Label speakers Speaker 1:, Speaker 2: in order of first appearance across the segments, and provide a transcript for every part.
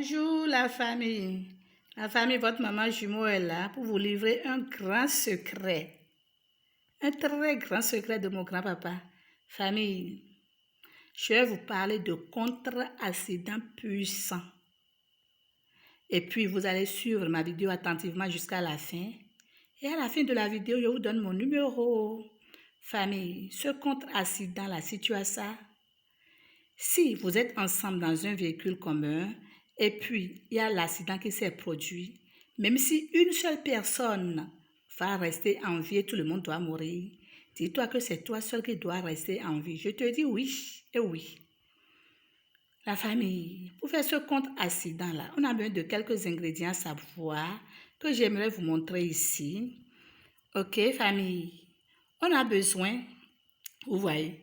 Speaker 1: Bonjour la famille. La famille, votre maman jumeau est là pour vous livrer un grand secret. Un très grand secret de mon grand-papa. Famille, je vais vous parler de contre-accident puissant. Et puis, vous allez suivre ma vidéo attentivement jusqu'à la fin. Et à la fin de la vidéo, je vous donne mon numéro. Famille, ce contre-accident-là, si tu as ça, si vous êtes ensemble dans un véhicule commun, et puis il y a l'accident qui s'est produit, même si une seule personne va rester en vie et tout le monde doit mourir, dis-toi que c'est toi seul qui dois rester en vie. Je te dis oui et oui. La famille, pour faire ce contre-accident-là, on a besoin de quelques ingrédients à savoir que j'aimerais vous montrer ici. Ok, famille, on a besoin, vous voyez,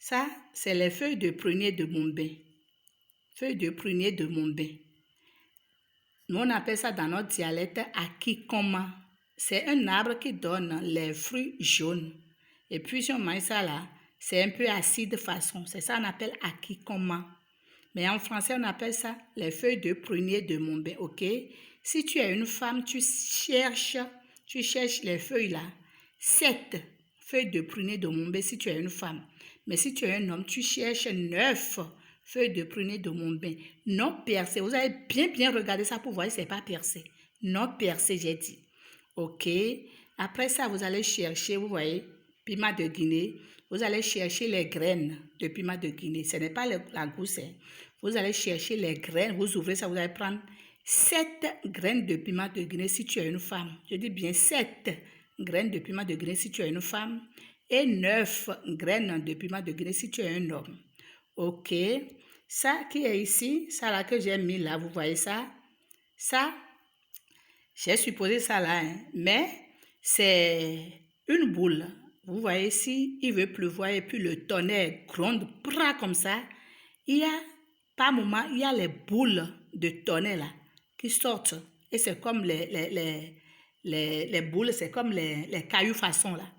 Speaker 1: ça, c'est les feuilles de prunier de Bombay. Feuilles de prunier de Bombay. Nous, on appelle ça dans notre dialecte akikoma. C'est un arbre qui donne les fruits jaunes. Et puis, si on mange ça là, c'est un peu acide de façon. C'est ça qu'on appelle akikoma. Mais en français, on appelle ça les feuilles de prunier de Bombay. Ok? Si tu es une femme, tu cherches les feuilles là. 7 feuilles de prunier de Bombay si tu es une femme. Mais si tu es un homme, tu cherches 9 feuilles de prunier de Bombay. Non percées. Vous avez bien regardé ça pour voir si ce n'est pas percé. Non percé, j'ai dit. Ok. Après ça, vous allez chercher, vous voyez, piment de Guinée. Vous allez chercher les graines de piment de Guinée. Ce n'est pas la gousse. Hein. Vous allez chercher les graines. Vous ouvrez ça, vous allez prendre 7 graines de piment de Guinée si tu es une femme. Je dis bien 7 graines de piment de Guinée si tu es une femme. Et 9 graines de piment de Guinée si tu es un homme. Ok. Ça qui est ici, ça là que j'ai mis là, vous voyez ça? Ça, j'ai supposé ça là, hein, mais c'est une boule. Vous voyez ici, il veut pleuvoir et puis le tonnerre gronde, bras comme ça. Il y a, par moment, il y a les boules de tonnerre là qui sortent. Et c'est comme les boules, c'est comme les cailloux façon là.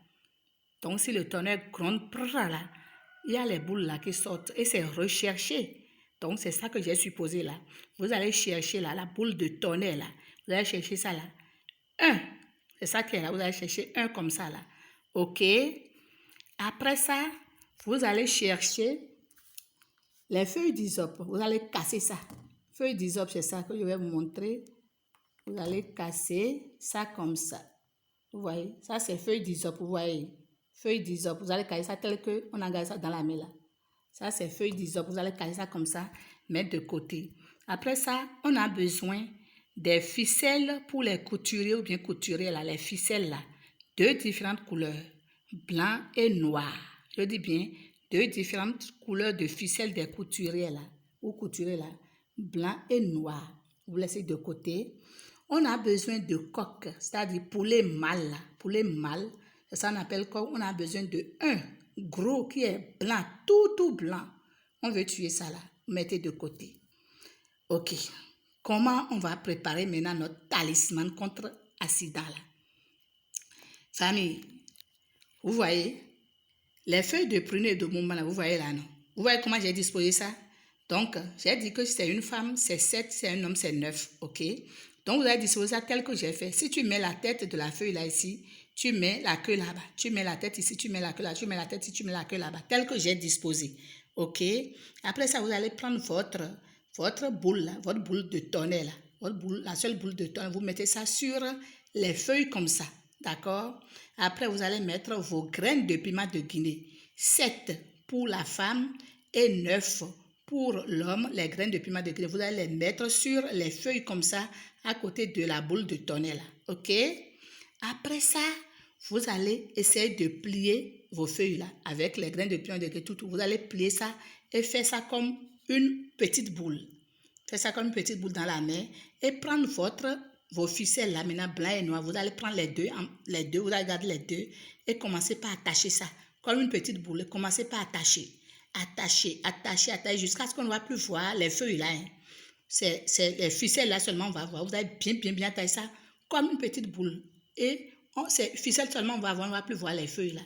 Speaker 1: Donc, si le tonnerre gronde, bras là, il y a les boules là qui sortent et c'est recherché. Donc, c'est ça que j'ai supposé là. Vous allez chercher là, la boule de tonnerre là. Vous allez chercher ça là. 1. C'est ça qui est là. Vous allez chercher 1 comme ça là. Ok. Après ça, vous allez chercher les feuilles d'hysope. Vous allez casser ça. Feuilles d'hysope, c'est ça que je vais vous montrer. Vous allez casser ça comme ça. Vous voyez. Ça, c'est feuilles d'hysope. Vous voyez. Feuilles d'hysope. Vous allez casser ça tel qu'on a gardé ça dans la main là. Ça, c'est feuilles d'hysope. Vous allez casser ça comme ça, mettre de côté. Après ça, on a besoin des ficelles pour les couturiers ou bien couturiers là. Les ficelles là. 2 différentes couleurs. Blanc et noir. Je dis bien 2 différentes couleurs de ficelles des couturiers là. Ou couturiers là. Blanc et noir. Vous laissez de côté. On a besoin de coq, c'est-à-dire poulet mâle. Poulet mâle, c'est ça qu'on appelle coq. On a besoin de un gros qui est blanc, tout blanc. On veut tuer ça là. Mettez de côté. Ok. Comment on va préparer maintenant notre talisman contre accident là? Famille, vous voyez, les feuilles de prunier de Bombay là, vous voyez là, non? Vous voyez comment j'ai disposé ça? Donc, j'ai dit que si c'est une femme, c'est 7, c'est un homme, c'est 9, ok? Donc, vous allez disposer ça tel que j'ai fait. Si tu mets la tête de la feuille là ici, tu mets la queue là-bas. Tu mets la tête ici, tu mets la queue là, tu mets la tête ici, tu mets la queue là-bas. Tel que j'ai disposé, ok? Après ça, vous allez prendre votre boule là, votre boule de tonnerre là. Votre boule, la seule boule de tonnerre, vous mettez ça sur les feuilles comme ça, d'accord? Après, vous allez mettre vos graines de piment de Guinée. 7 pour la femme et 9 pour l'homme, les graines de piment de Guinée. Vous allez les mettre sur les feuilles comme ça, à côté de la boule de tonnerre là, ok? Après ça, vous allez essayer de plier vos feuilles là, avec les graines de piment de Guinée, tout. Vous allez plier ça et faire ça comme une petite boule. Faites ça comme une petite boule dans la main et prendre vos ficelles là, maintenant blanc et noir. Vous allez prendre les deux, vous allez garder les deux et commencer par attacher ça comme une petite boule. Commencez par attacher jusqu'à ce qu'on ne va plus voir les feuilles là. Hein. C'est les ficelles là seulement on va voir. Vous allez bien attacher ça comme une petite boule. Et ces ficelles seulement on va voir, on ne va plus voir les feuilles là.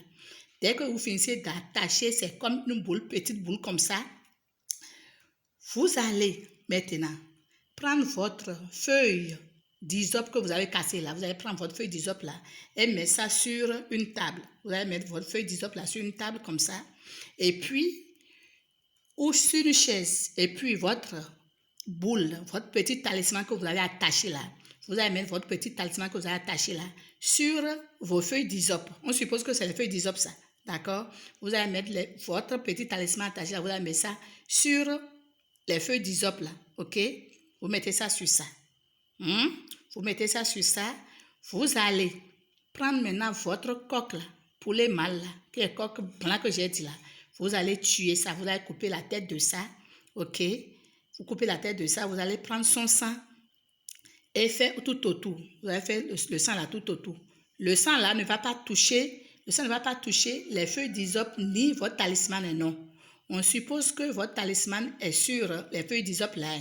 Speaker 1: Dès que vous finissez d'attacher, c'est comme une boule, petite boule comme ça. Vous allez maintenant prendre votre feuille d'hysope que vous avez cassée là. Vous allez prendre votre feuille d'hysope là et mettre ça sur une table. Vous allez mettre votre feuille d'hysope là sur une table comme ça. Et puis, ou sur une chaise. Et puis, votre boule, votre petit talisman que vous avez attaché là. Vous allez mettre votre petit talisman que vous avez attaché là sur vos feuilles d'hysope. On suppose que c'est les feuilles d'hysope ça. D'accord? Vous allez mettre votre petit talisman attaché là. Vous allez mettre ça sur les feuilles d'hysope là. OK? Vous mettez ça sur ça. Vous mettez ça sur ça. Vous allez prendre maintenant votre coq là, poulet mâle là, qui est le coq blanc que j'ai dit là. Vous allez tuer ça. Vous allez couper la tête de ça. OK? Vous coupez la tête de ça. Vous allez prendre son sang et faire tout autour. Vous allez faire le sang là tout autour. Le sang là ne va pas toucher. Le sang ne va pas toucher les feuilles d'hysope ni votre talisman, non. On suppose que votre talisman est sur les feuilles d'hysope là.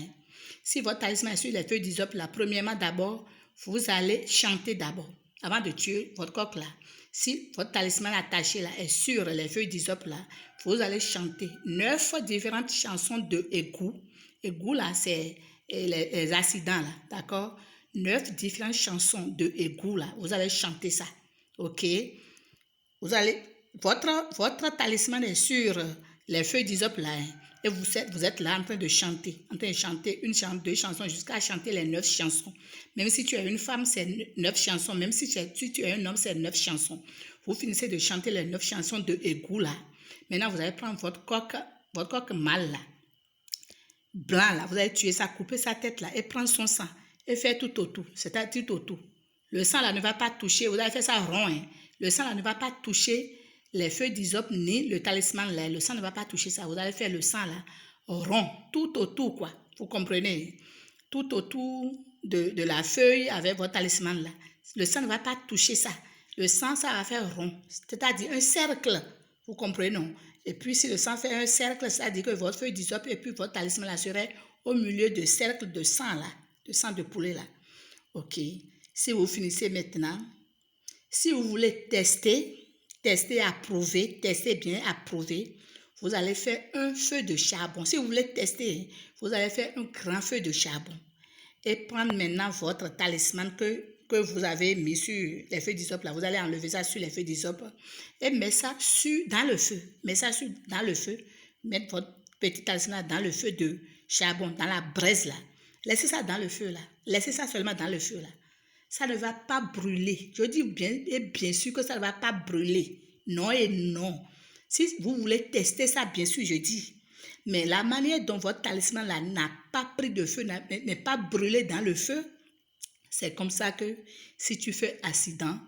Speaker 1: Si votre talisman est sur les feuilles d'hysope là, premièrement d'abord, vous allez chanter d'abord, avant de tuer votre coq là. Si votre talisman attaché là est sur les feuilles d'hysope là, vous allez chanter 9 différentes chansons de égout. Égout là, c'est les accidents là, d'accord? 9 différentes chansons de égout là, vous allez chanter ça, ok? Vous allez, votre talisman est sur les feuilles d'hysope là, et vous êtes là en train de chanter une chanson, 2 chansons, jusqu'à chanter les 9 chansons. Même si tu es une femme, c'est 9 chansons. Même si tu es un homme, c'est 9 chansons. Vous finissez de chanter les 9 chansons de égout là. Maintenant, vous allez prendre votre coq mâle là, blanc là. Vous allez tuer ça, couper sa tête là, et prendre son sang, et faire tout autour. C'est-à-dire tout autour. Le sang là ne va pas toucher, vous allez faire ça rond. Hein. Le sang là ne va pas toucher les feuilles d'hysope ni le talisman là. Le sang ne va pas toucher ça. Vous allez faire le sang là rond, tout autour quoi. Vous comprenez? Tout autour de la feuille avec votre talisman là. Le sang ne va pas toucher ça. Le sang, ça va faire rond. C'est-à-dire un cercle. Vous comprenez, non? Et puis, si le sang fait un cercle, ça veut dire que votre feuille d'hysope et puis votre talisman là serait au milieu de cercle de sang là. De sang de poulet là. OK. Si vous finissez maintenant, si vous voulez tester, approuver, tester bien, approuver, vous allez faire un feu de charbon. Si vous voulez tester, vous allez faire un grand feu de charbon. Et prendre maintenant votre talisman que vous avez mis sur les feuilles d'hysope là. Vous allez enlever ça sur les feuilles d'hysope et mettre ça dans le feu. Mettez ça dans le feu. Mettre votre petit talisman dans le feu de charbon, dans la braise là. Laissez ça dans le feu là. Laissez ça seulement dans le feu là. Ça ne va pas brûler. Je dis bien sûr que ça ne va pas brûler. Non et non. Si vous voulez tester ça, bien sûr, je dis. Mais la manière dont votre talisman là n'a pas pris de feu, n'est pas brûlé dans le feu, c'est comme ça que si tu fais accident,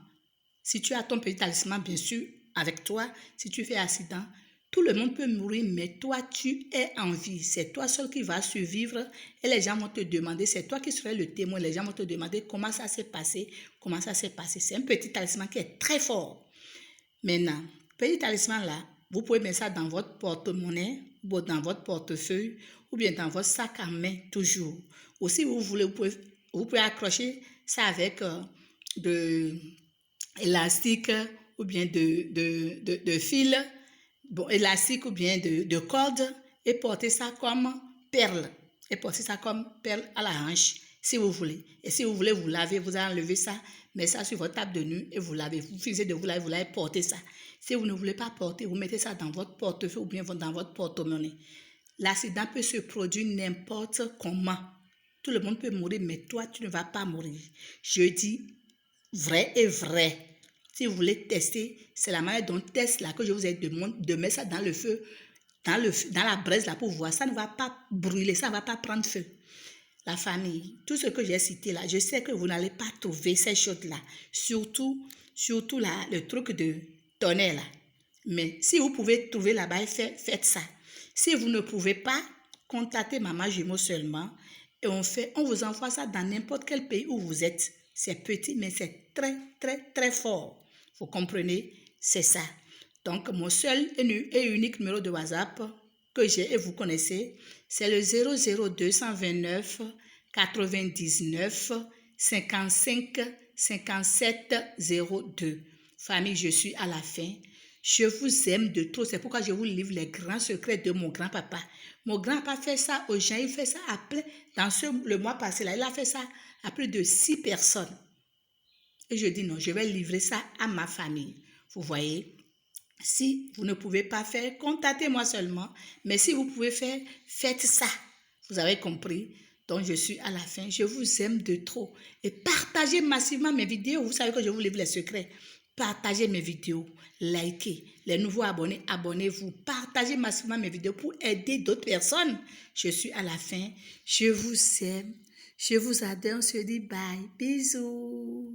Speaker 1: si tu as ton petit talisman, bien sûr, avec toi, si tu fais accident, tout le monde peut mourir, mais toi, tu es en vie. C'est toi seul qui vas survivre et les gens vont te demander, c'est toi qui serais le témoin, les gens vont te demander comment ça s'est passé, comment ça s'est passé. C'est un petit talisman qui est très fort. Maintenant, petit talisman là, vous pouvez mettre ça dans votre porte-monnaie, ou dans votre portefeuille, ou bien dans votre sac à main, toujours. Ou si vous voulez, vous pouvez accrocher ça avec de élastique ou bien de fil, bon, élastique ou bien de corde, et porter ça comme perle. Et porter ça comme perle à la hanche, si vous voulez. Et si vous voulez vous laver, vous allez enlever ça, mettez ça sur votre table de nuit et vous lavez. Vous finissez de vous laver, vous allez porter ça. Si vous ne voulez pas porter, vous mettez ça dans votre portefeuille ou bien dans votre porte-monnaie. L'accident peut se produire n'importe comment. Tout le monde peut mourir, mais toi, tu ne vas pas mourir. Je dis vrai et vrai. Si vous voulez tester, c'est la manière dont teste là que je vous ai demandé de mettre ça dans le feu, dans la braise là pour voir. Ça ne va pas brûler, ça ne va pas prendre feu. La famille, tout ce que j'ai cité là, je sais que vous n'allez pas trouver ces choses-là. Surtout là, le truc de tonnerre là. Mais si vous pouvez trouver là-bas, faites ça. Si vous ne pouvez pas, contactez Maman Jumeau seulement et on vous envoie ça dans n'importe quel pays où vous êtes. C'est petit, mais c'est très, très, très fort. Vous comprenez? C'est ça. Donc, mon seul et unique numéro de WhatsApp que j'ai et vous connaissez, c'est le 00229 99 55 57 02. Famille, je suis à la fin. Je vous aime de trop. C'est pourquoi je vous livre les grands secrets de mon grand-papa. Mon grand-papa fait ça aux gens. Il fait ça à plein. Le mois passé, là, il a fait ça à plus de 6 personnes. Et je dis non, je vais livrer ça à ma famille. Vous voyez, si vous ne pouvez pas faire, contactez-moi seulement. Mais si vous pouvez faire, faites ça. Vous avez compris? Donc, je suis à la fin. Je vous aime de trop. Et partagez massivement mes vidéos. Vous savez que je vous livre les secrets. Partagez mes vidéos. Likez. Les nouveaux abonnés, abonnez-vous. Partagez massivement mes vidéos pour aider d'autres personnes. Je suis à la fin. Je vous aime. Je vous adore. On se dit bye. Bisous.